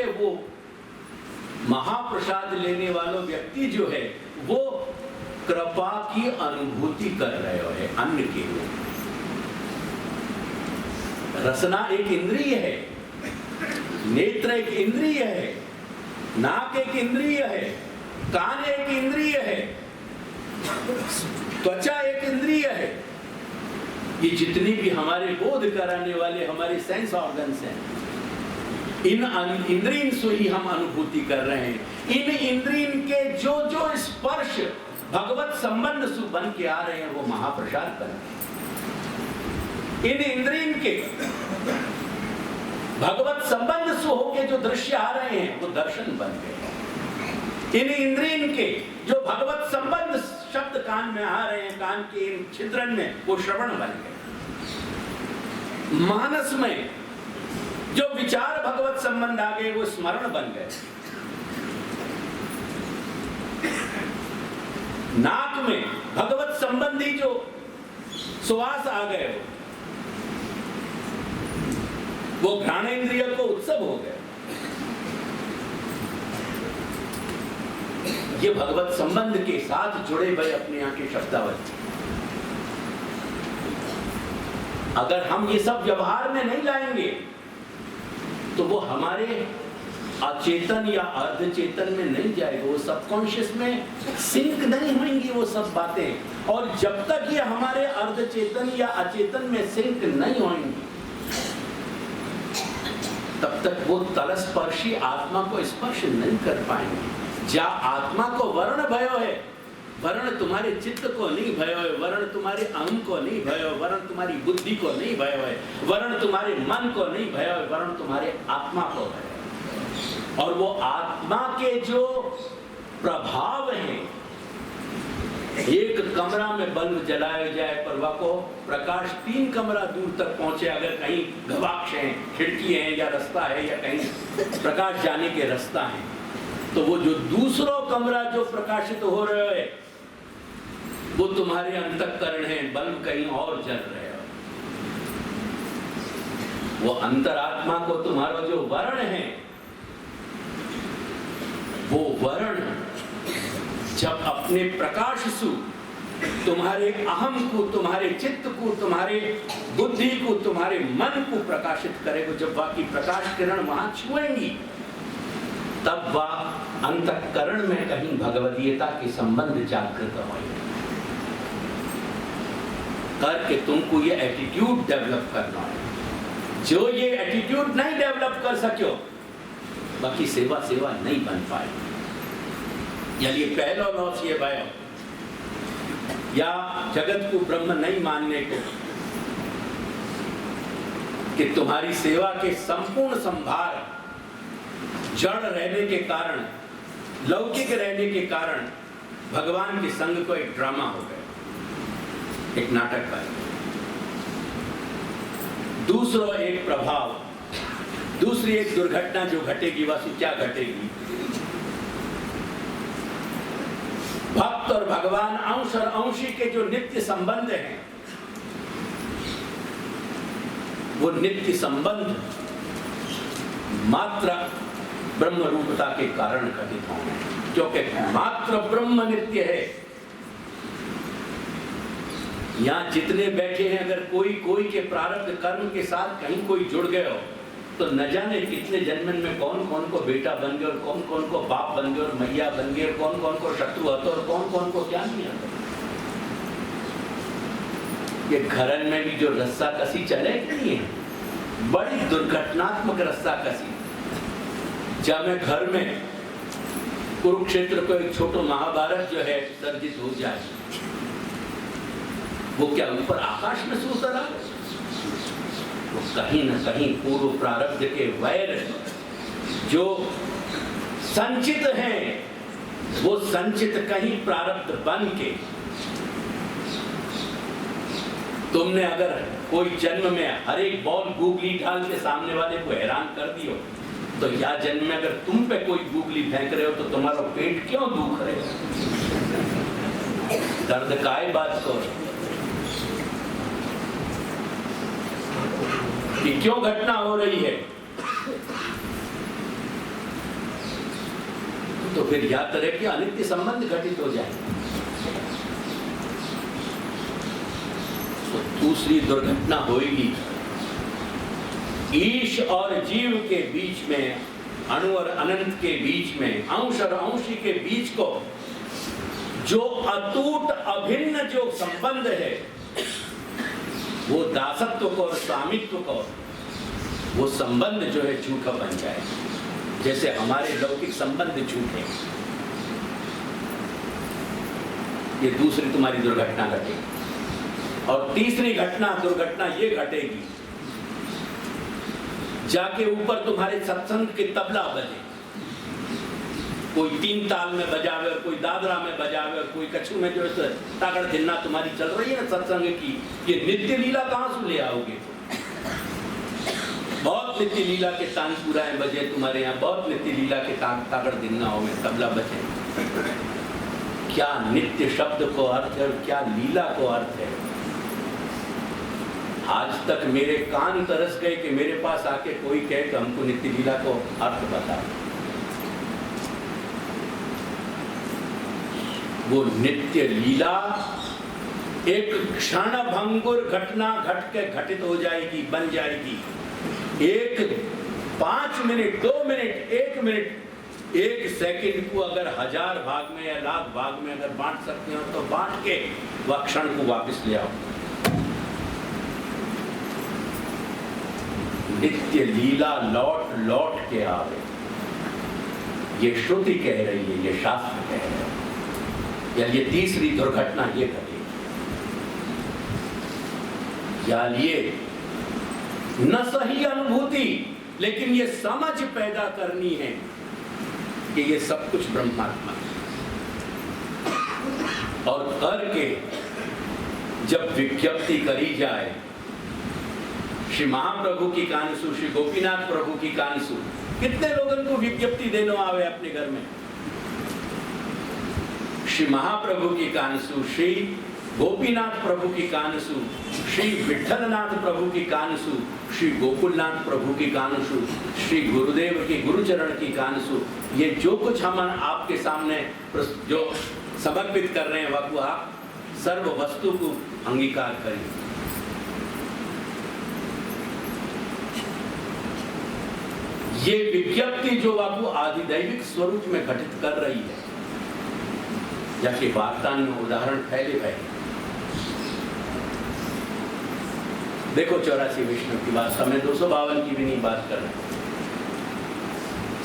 के वो महाप्रसाद लेने वालों व्यक्ति जो है वो कृपा की अनुभूति कर रहे हो अन्न के लिए। रसना एक इंद्रिय है, नेत्र एक इंद्रिय है, नाक एक इंद्रिय है, कान एक इंद्रिय है, त्वचा एक इंद्रिय है। ये जितनी भी हमारे बोध कराने वाले हमारे सेंस ऑर्गन्स हैं, इन इंद्रियों से ही हम अनुभूति कर रहे हैं। इन इंद्रियों के जो जो स्पर्श भगवत संबंध से बन के आ रहे हैं वो महाप्रसाद बन गए। इन इंद्रियों के भगवत संबंध से होके जो दृश्य आ रहे हैं वो दर्शन बन गए। इन इंद्रियों के जो भगवत संबंध शब्द कान में आ रहे हैं, कान के इन छिद्रन में वो श्रवण बन गए। मानस में जो विचार भगवत संबंध आ गए वो स्मरण बन गए। नाक में भगवत संबंधी जो सुवास आ गए वो घ्राणेन्द्रिय को उत्सव हो गए। ये भगवत संबंध के साथ जुड़े हुए अपने यहाँ के शब्दावली। अगर हम ये सब व्यवहार में नहीं लाएंगे तो वो हमारे अचेतन या अर्धचेतन में नहीं जाएगा, वो सबकॉन्शियस में सिंक नहीं होंगी वो सब बातें। और जब तक ये हमारे अर्धचेतन या अचेतन में सिंक नहीं होंगी तब तक वो तलस्पर्शी आत्मा को स्पर्श नहीं कर पाएंगे। जा आत्मा को वर्ण भयो है, वर्ण तुम्हारे चित्त को नहीं भयो है, वर्ण तुम्हारे अहम को नहीं भयो है, वर्ण तुम्हारी बुद्धि को नहीं भयो है, वर्ण तुम्हारे मन को नहीं भयो है, वर्ण तुम्हारे आत्मा को भयो है। और वो आत्मा के जो प्रभाव हैं, एक कमरा में बल्ब जलाया जाए पर वह को प्रकाश 3 कमरा दूर तक पहुंचे। अगर कहीं गवाक्ष है, खिड़की है या रास्ता है या कहीं प्रकाश जाने के रास्ता है तो वो जो दूसरा कमरा जो प्रकाशित हो रहा है वो तुम्हारे अंतःकरण है, बल्ब कहीं और जल रहे हो। वो अंतरात्मा को तुम्हारा जो वर्ण है वो वर्ण जब अपने प्रकाश से तुम्हारे अहम को, तुम्हारे चित्त को, तुम्हारे बुद्धि को, तुम्हारे मन को प्रकाशित करेगा, जब वह की प्रकाश किरण वहां छुएंगी तब वह अंतःकरण में कहीं भगवदीयता के संबंध जागृत होंगे। करके तुमको ये एटीट्यूड डेवलप करना है। जो ये एटीट्यूड नहीं डेवलप कर सको बाकी सेवा नहीं बन पाएगी। यानी पहला लॉस ये भयो या जगत को ब्रह्म नहीं मानने को कि तुम्हारी सेवा के संपूर्ण संभार जड़ रहने के कारण, लौकिक रहने के कारण भगवान के संग को एक ड्रामा हो गया, एक नाटक बन गया। दूसरा एक प्रभाव, दूसरी एक दुर्घटना जो घटेगी वह क्या घटेगी? भक्त और भगवान, अंश और अंशी के जो नित्य संबंध हैं वो नित्य संबंध मात्र ब्रह्म रूपता के कारण घटित होंगे, क्योंकि मात्र ब्रह्म नित्य है। यहां जितने बैठे हैं अगर कोई के प्रारब्ध कर्म के साथ कहीं कोई जुड़ गए हो तो न जाने कितने जन्मन में कौन कौन को बेटा बन गए और कौन कौन को बाप बन गए और मैया बन गए, कौन कौन को शत्रु आता और कौन कौन को क्या नहीं आता। ये घरन में भी जो रस्सा कसी चले नहीं है, बड़ी दुर्घटनात्मक रस्सा कसी। जब मैं घर में कुरुक्षेत्र को एक छोटा महाभारत जो है सर्जित हो जाए, वो क्या ऊपर आकाश में से उतरा? वो कहीं न कहीं पूर्व प्रारब्ध के वैर जो संचित हैं वो संचित कहीं प्रारब्ध बन के तुमने अगर कोई जन्म में हर एक बॉल गूगली डाल के सामने वाले को हैरान कर दियो तो या जन्म में अगर तुम पे कोई गूगली फेंक रहे हो तो तुम्हारा पेट क्यों दुख रहे हो? दर्द काय बात को कि क्यों घटना हो रही है? तो फिर या तरह के अनित्य संबंध घटित हो जाएंगे। तो दूसरी दुर्घटना होगी, ईश और जीव के बीच में, अणु और अनंत के बीच में, अंश और अंशी के बीच को जो अटूट अभिन्न जो संबंध है, वो दासत्व को और स्वामित्व को, वो संबंध जो है झूठा बन जाए, जैसे हमारे लौकिक संबंध झूठे। ये दूसरी तुम्हारी दुर्घटना घटेगी। और तीसरी दुर्घटना ये घटेगी, जाके ऊपर तुम्हारे सत्संग के तबला बजे, कोई 3 ताल में बजावे और कोई दादरा में बजावे और कोई कछु में जो है ताकड़ धिन्ना तुम्हारी चल रही है ना सत्संग की, ये नित्य लीला कहां से ले आओगे? बहुत नित्य लीला के तानपुराएं बजे तुम्हारे यहाँ, बहुत नित्य लीला के ताकड़ धिन्ना हो में तबला बजे। क्या नित्य शब्द को अर्थ है और क्या लीला को अर्थ है? आज तक मेरे कान तरस गए कि मेरे पास आके कोई कहे कि हमको नित्य लीला को अर्थ बता। वो नित्य लीला एक क्षण भंगुर घटना घट के घटित हो जाएगी, बन जाएगी। एक 5 मिनट, 2 मिनट, 1 मिनट, 1 सेकंड को अगर 1000 भाग में या लाख भाग में अगर बांट सकते हो तो बांट के वह क्षण को वापस ले आओ। नित्य लीला लौट लौट के आवे, ये श्रुति कह रही है, ये शास्त्र कह रहे हैं। या ये तीसरी दुर्घटना ये घटेगी, या ये न सही अनुभूति, लेकिन ये समझ पैदा करनी है कि ये सब कुछ ब्रह्मात्मा है। और करके जब विज्ञप्ति करी जाए, श्री महाप्रभु की कानसु, श्री गोपीनाथ प्रभु की कानसु, कितने लोगों को विज्ञप्ति देने आवे अपने घर में? श्री महाप्रभु की कानसु, श्री गोपीनाथ प्रभु की कानसु, श्री विठलनाथ प्रभु की कानसु, श्री गोकुलनाथ प्रभु की कानसु, श्री गुरुदेव की गुरुचरण की कानसु, ये जो कुछ हम आपके सामने जो समर्पित कर रहे हैं वह आप सर्व वस्तु को अंगीकार करें। ये विज्ञप्ति जो आपको आधिदैविक स्वरूप में घटित कर रही है, जाके वार्ता में उदाहरण फैले पहले देखो 84 विष्णु की बात, समय 252 की भी नहीं बात कर रहे,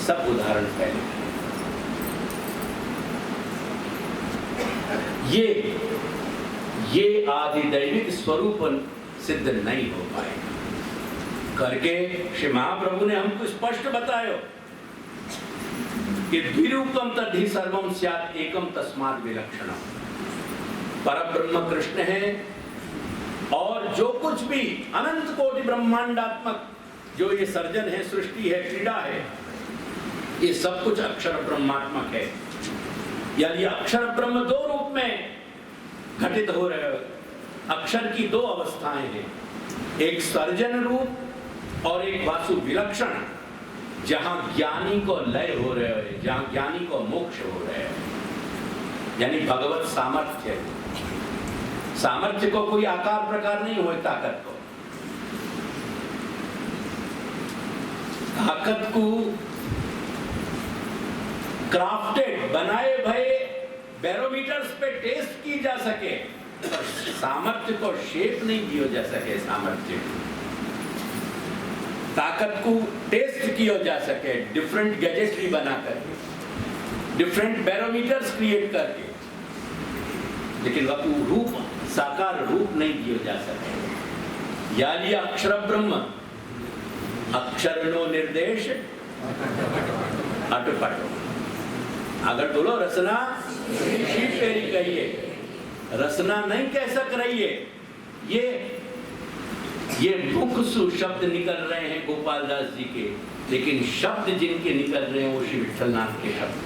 सब उदाहरण फैले। ये आधिदैविक स्वरूप सिद्ध नहीं हो पाए करके श्री महाप्रभु ने हमको स्पष्ट बतायो कि द्विरूपम तद्धि सर्वम स्यात् एकम तस्मात् विलक्षणम। परब्रह्म कृष्ण है और जो कुछ भी अनंत कोटि ब्रह्मांडात्मक जो ये सर्जन है, सृष्टि है, क्रीड़ा है, ये सब कुछ अक्षर ब्रह्मात्मक है। यानी अक्षर ब्रह्म दो रूप में घटित हो रहे हैं। अक्षर की दो अवस्थाएं हैं, एक सर्जन रूप और एक वासु विलक्षण, जहां ज्ञानी को लय हो रहे हैं, जहां ज्ञानी को मोक्ष हो रहे हैं। यानी भगवत सामर्थ्य, सामर्थ्य को कोई आकार प्रकार नहीं हो, ताकत को, ताकत को क्राफ्टेड बनाए भये बैरोमीटर्स पे टेस्ट की जा सके, पर सामर्थ्य को शेप नहीं दिया जा सके। सामर्थ्य ताकत को टेस्ट किया जा सके, डिफरेंट गैजेट्री बनाकर, डिफरेंट बैरोमीटर्स क्रिएट करके, लेकिन वह रूप, साकार रूप नहीं दिया जा सके। यानी अक्षर ब्रह्म, अक्षर नो निर्देश अटपटो। अगर बोलो रसना शीत पेरी कहिए, रसना नहीं कह सक रही है। ये मुख सु शब्द निकल रहे हैं गोपाल दास जी के, लेकिन शब्द जिनके निकल रहे हैं वो श्री विठलनाथ के शब्द।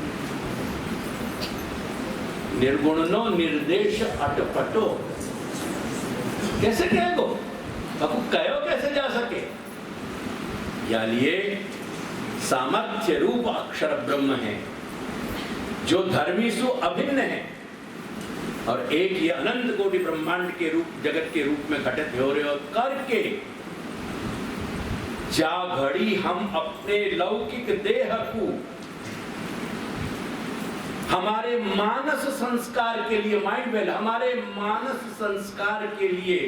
निर्गुणनो निर्देश अटपटो, कैसे कहेगो? आपको कहो कैसे जा सके? यानी ये सामर्थ्य रूप अक्षर ब्रह्म है जो धर्मीसु अभिन्न है और एक ये अनंत कोटि ब्रह्मांड के रूप, जगत के रूप में घटित हो रहे हो करके जा घड़ी हम अपने लौकिक देह को हमारे मानस संस्कार के लिए, माइंड वेल, हमारे मानस संस्कार के लिए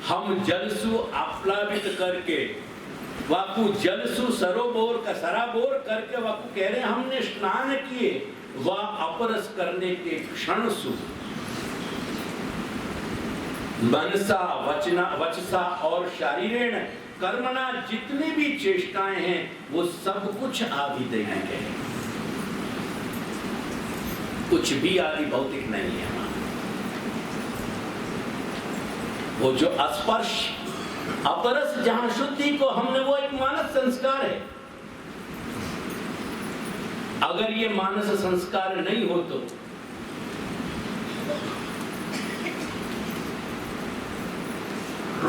हम जलसु आप्लावित करके वाकु जलसु सरोबोर का सराबोर करके वाकु कह रहे हैं हमने स्नान किए व अपरस करने के क्षण सु मनसा वचना वचसा और शारीरेण कर्मणा जितनी भी चेष्टाएं हैं वो सब कुछ आदिदैविक है, कुछ भी आदि भौतिक नहीं है। वो जो स्पर्श अपरस जहां शुद्धि को हमने, वो एक मानस संस्कार है। अगर ये मानस संस्कार नहीं हो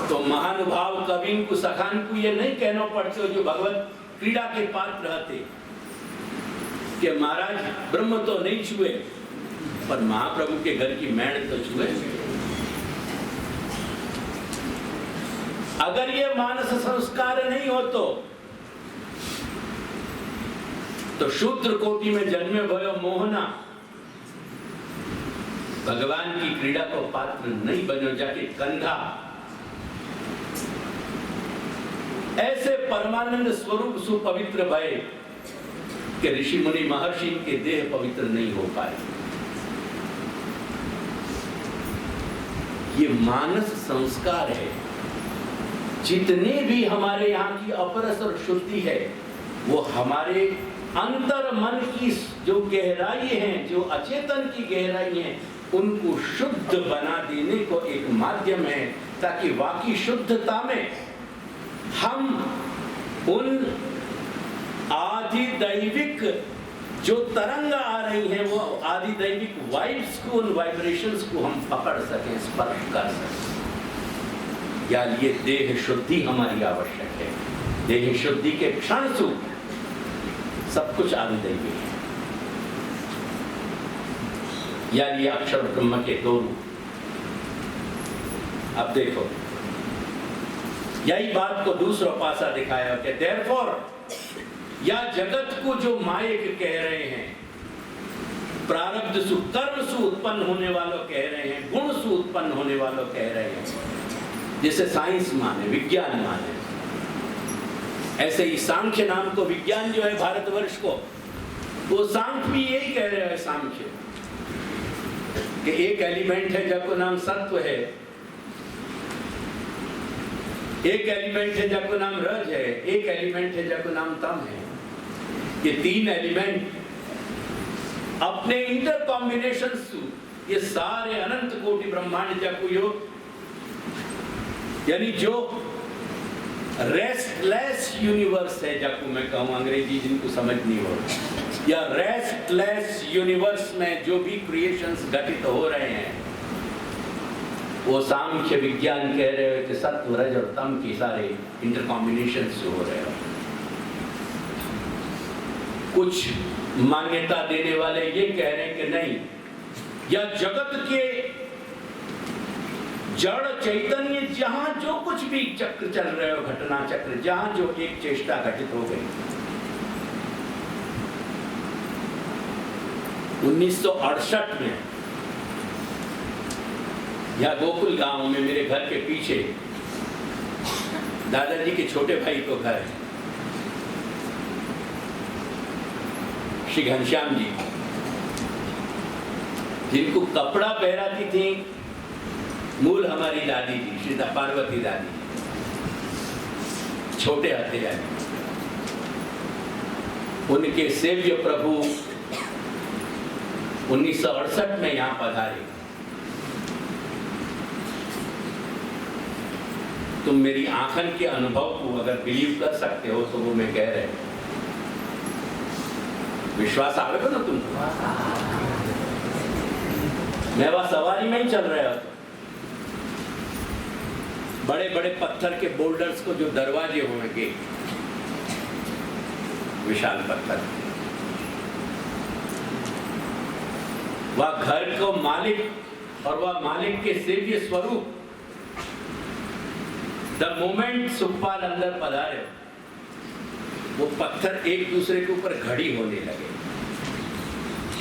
तो महानुभाव कवि को सखान को ये नहीं कहना पड़ते हो जो भगवत क्रीड़ा के पात्र रहते कि महाराज ब्रह्म तो नहीं छुए पर महाप्रभु के घर की मैड़ तो छुए। अगर ये मानस संस्कार नहीं हो तो शूद्र कोटि में जन्मे भयो मोहना भगवान की क्रीड़ा को पात्र नहीं बनो जाके कंधा ऐसे परमानंद स्वरूप सुपवित्र भय कि ऋषि मुनि महर्षि के देह पवित्र नहीं हो पाए। ये मानस संस्कार है। जितने भी हमारे यहाँ की अपरस और शुद्धि है वो हमारे अंतर मन की जो गहराई है, जो अचेतन की गहराई है, उनको शुद्ध बना देने को एक माध्यम है ताकि वाकई शुद्धता में हम उन आदिदैविक जो तरंग आ रही हैं वो आदिदैविक वाइब्स को, उन वाइब्रेशंस को हम पकड़ सकें, स्पर्श कर सकें। या ये देह शुद्धि हमारी आवश्यक है। देह शुद्धि के क्षण से सब कुछ आदिदैविक है। या ये अक्षर ब्रह्म के दो रूप। अब देखो यही बात को दूसरा पासा दिखाया कि देयरफॉर या जगत को जो मायक कह रहे हैं, प्रारब्ध सु कर्म सु उत्पन्न होने वालों कह रहे हैं, गुण सु उत्पन्न होने वालों कह रहे हैं, जैसे साइंस माने, विज्ञान माने, ऐसे ही सांख्य नाम को विज्ञान जो है भारतवर्ष को, वो सांख्य भी यही कह रहे हैं सांख्य कि एक एलिमेंट है जिसका नाम सत्व है, एक एलिमेंट है जिसका नाम रज है, एक एलिमेंट है जिसका नाम तम है। ये तीन एलिमेंट अपने इंटर कॉम्बिनेशन ये सारे अनंत कोटि ब्रह्मांड जको योग, यानी जो रेस्टलेस यूनिवर्स है, जको मैं कहूं अंग्रेजी जिनको समझ नहीं हो, या रेस्टलेस यूनिवर्स में जो भी क्रिएशंस घटित हो रहे हैं वो सांख्य विज्ञान कह रहे हो कि सत्व रज और तम की सारे इंटर कॉम्बिनेशन से हो रहे हो। कुछ मान्यता देने वाले ये कह रहे हैं कि नहीं, या जगत के जड़ चैतन्य जहां जो कुछ भी चक्र चल रहे हो, घटना चक्र, जहां जो एक चेष्टा घटित हो गई, 1968 में या गोकुल गांव में मेरे घर के पीछे दादाजी के छोटे भाई को घर है, श्री घनश्याम जी, जिनको कपड़ा पहराती थी मूल हमारी दादी जी, श्री पार्वती दादी, छोटे हथे यानी, उनके सेव्य प्रभु 1968 में यहाँ पधारे। तुम मेरी आंखन के अनुभव को अगर बिलीव कर सकते हो तो वो मैं कह रहे हूं, विश्वास आवेगा ना तुमको? मैं वह सवारी में ही चल रहा था, बड़े बड़े पत्थर के बोल्डर्स को जो दरवाजे होंगे, विशाल पत्थर, वह घर को मालिक और वह मालिक के सेव्य स्वरूप, द मोमेंट सुखपाल अंदर पधारे, वो पत्थर एक दूसरे के ऊपर घड़ी होने लगे।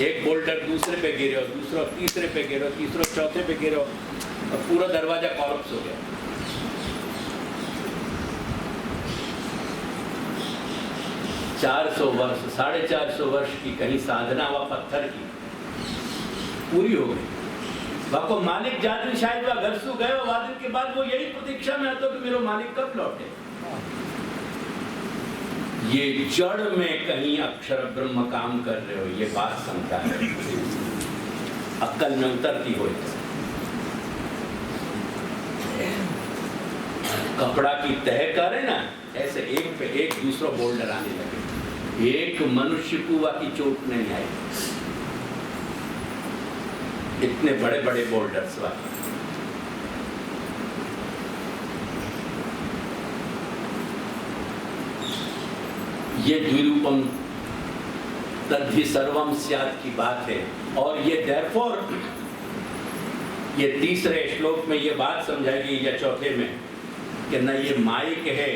एक बोल्डर दूसरे पे गिरे, दूसरा तीसरे पे गिरो, तीसरा चौथे पे गिरो, और पूरा दरवाजा कोलैप्स हो गया। सौ वर्ष 450 वर्ष की कहीं साधना हुआ पत्थर की पूरी हो गई। बाको मालिक जादू शायद वह घर सु गए, वादिन के बाद वो यही प्रतीक्षा में आता कि मेरा मालिक कब लौटे। ये जड़ में कहीं अक्षर ब्रह्म काम कर रहे हो, ये बात समझा है, अक्ल में उतरती हो। कपड़ा की तह करे ना, ऐसे एक पे एक दूसरा बोल्डर आने लगे। एक मनुष्य को की चोट नहीं आई, इतने बड़े बड़े बोल्डर्स वाले। ये द्विरूपम तद्धि सर्वम स्यात् की बात है। और ये therefore ये तीसरे श्लोक में ये बात समझाएगी या चौथे में कि न ये माइक है,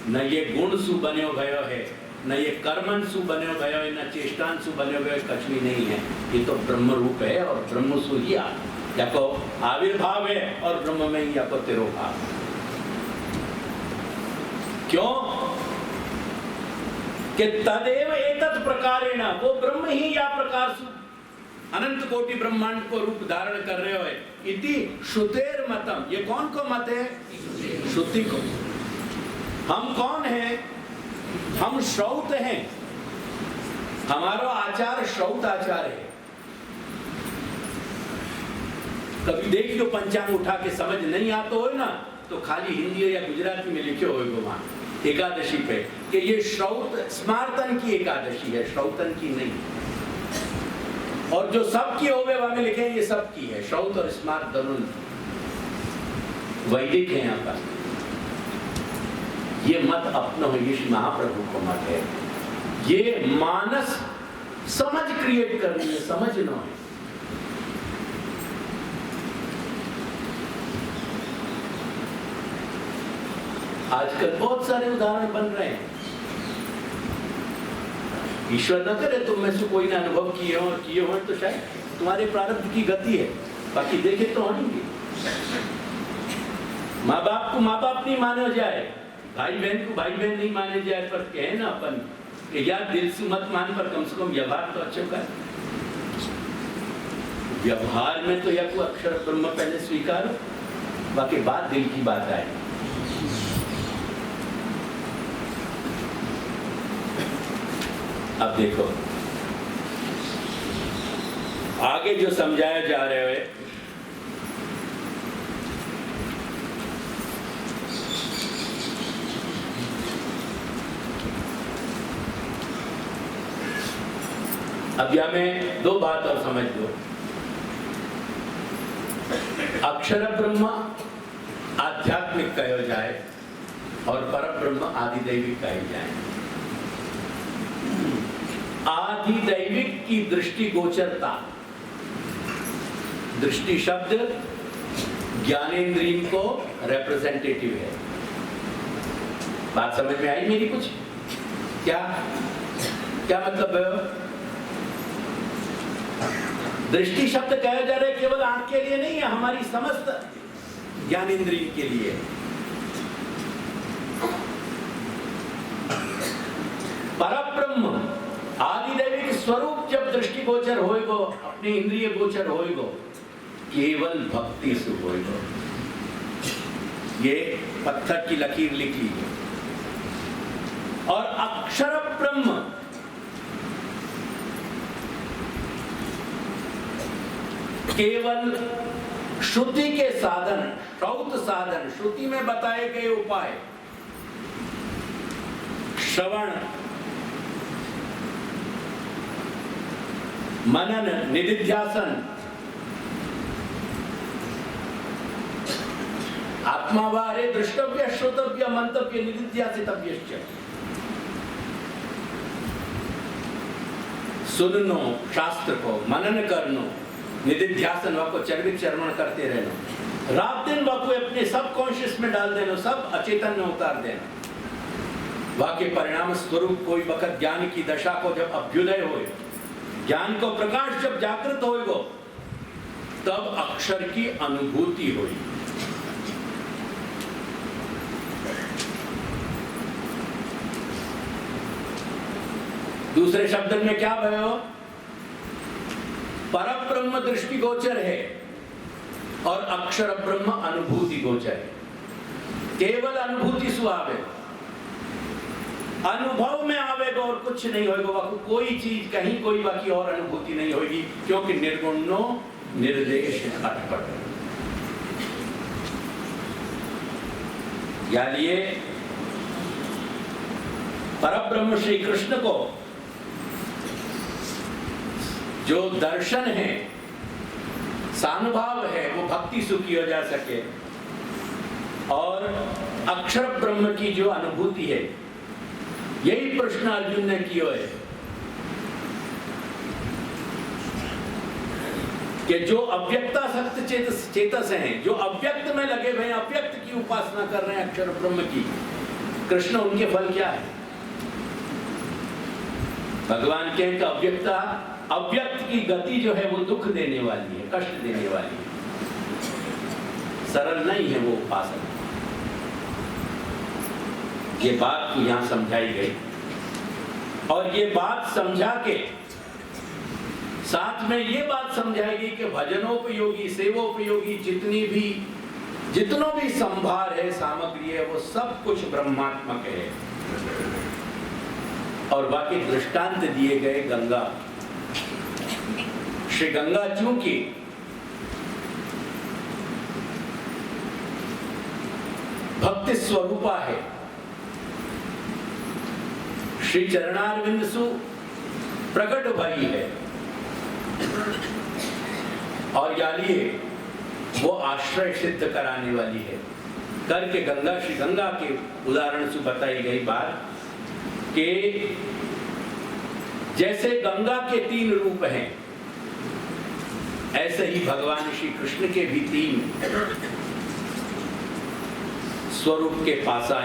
न ये गुण सु बन्यो भयो है, न ये कर्मन सु बन्यो भयो है, न चेष्टान सु बन्यो भयो, कुछ भी नहीं है। ये तो ब्रह्म रूप है और ब्रह्म सु ही या को आविर्भाव है और ब्रह्म में ही या को तिरोभाव। क्यों कि तदेव एतत् प्रकारेण, वो ब्रह्म ही या प्रकार सु अनंत कोटि ब्रह्मांड को रूप धारण कर रहे हो। इति श्रुतेर मतम, ये कौन को मत है? श्रुति को। हम कौन हैं? हम श्रौत हैं, हमारा आचार श्रौत आचार है। कभी देख लो पंचांग उठा के समझ नहीं आता हो ना, तो खाली हिंदी या गुजराती में लिखे हो वहां एकादशी पे कि ये श्रौत स्मार्तन की एकादशी है, श्रौतन की नहीं। और जो सबकी होवे वहां में लिखे ये सबकी है, श्रौत और स्मार्त दोनों वैदिक है। यहाँ पर ये मत अपना हो, ये महाप्रभु को मत है। ये मानस समझ क्रिएट करनी है, समझना है। आजकल बहुत सारे उदाहरण बन रहे हैं। ईश्वर न करे तुम में से कोई ना अनुभव किए हो, और किए हो तो शायद तुम्हारे प्रारब्ध की गति है, बाकी देखे तो होंगे। माँ बाप को माँ बाप नहीं माना जाए, भाई बहन को भाई बहन नहीं माने जाए, पर कहे ना अपन कि यार दिल से मत मान, पर कम से कम व्यवहार तो अच्छा कर। व्यवहार में तो या को अक्षर ब्रह्म पहले स्वीकार, बाकी बात दिल की बात आए। अब देखो आगे जो समझाया जा रहे है, अब यहां में दो बात और समझ लो। अक्षर ब्रह्म आध्यात्मिक कहो जाए और पर ब्रह्म आदिदैविक कहे जाए। आदिदैविक की दृष्टि गोचरता, दृष्टि शब्द ज्ञानेंद्रिय को रिप्रेजेंटेटिव है। बात समझ में आई मेरी? कुछ क्या क्या मतलब है? दृष्टि शब्द कहा जा रहा है केवल आंख के लिए नहीं है, हमारी समस्त ज्ञानेंद्रिय के लिए। परब्रह्म आदिदैविक स्वरूप जब दृष्टि गोचर होएगो, अपने इंद्रिय गोचर होएगो, केवल भक्ति से होएगो। ये पत्थर की लकीर लिख लीजिए। और अक्षर ब्रह्म केवल श्रुति के साधन, श्रौत साधन, श्रुति में बताए गए उपाय, श्रवण, मनन, निधिध्यासन, आत्मावारे दृष्टव्य श्रोतव्य मंतव्य निधिध्यासितव्यश्च। सुननो शास्त्र को, मनन करनो, निधिध्यासन वा को चरवित चरवण करते रहना, रात दिन वा को अपने सब कॉन्शियस में डाल देना, सब अचेतन में उतार देना। वा के परिणाम स्वरूप कोई वक्त ज्ञान की दशा को जब अभ्युदय होए, ज्ञान को प्रकाश जब जागृत होएगो, तब अक्षर की अनुभूति हुई। दूसरे शब्द में क्या भयो? परब्रह्म दृष्टि गोचर है और अक्षर ब्रह्म अनुभूति गोचर है। केवल अनुभूति सुहावे, अनुभव में आवेगा और कुछ नहीं होगा। कोई चीज कहीं कोई बाकी और अनुभूति नहीं होगी, क्योंकि निर्गुणो निर्देश अटपट। यानी परब्रह्म श्री कृष्ण को जो दर्शन है, सानुभाव है, वो भक्ति सुख की हो जा सके, और अक्षर ब्रह्म की जो अनुभूति है, यही प्रश्न अर्जुन ने किया है कि जो अव्यक्ता सक्त चेतस हैं, जो अव्यक्त में लगे हुए, अव्यक्त की उपासना कर रहे हैं अक्षर ब्रह्म की, कृष्ण उनके फल क्या है? भगवान कहते हैं अव्यक्ता, अव्यक्त की गति जो है वो दुख देने वाली है, कष्ट देने वाली है, सरल नहीं है वो उपासना। ये बात यहां समझाई गई, और ये बात समझा के साथ में ये बात समझाई गई कि भजनोपयोगी, सेवोपयोगी जितनो भी संभार है, सामग्री है, वो सब कुछ ब्रह्मात्मक है। और बाकी दृष्टांत दिए गए गंगा, श्री गंगा चूंकि भक्ति स्वरूपा है, श्री चरणारविंद सु प्रकट भई है, और यानी वो आश्रय सिद्ध कराने वाली है करके गंगा, श्री गंगा के उदाहरण से बताई गई बात कि जैसे गंगा के 3 रूप हैं, ऐसे ही भगवान श्री कृष्ण के भी 3 स्वरूप के पास आए।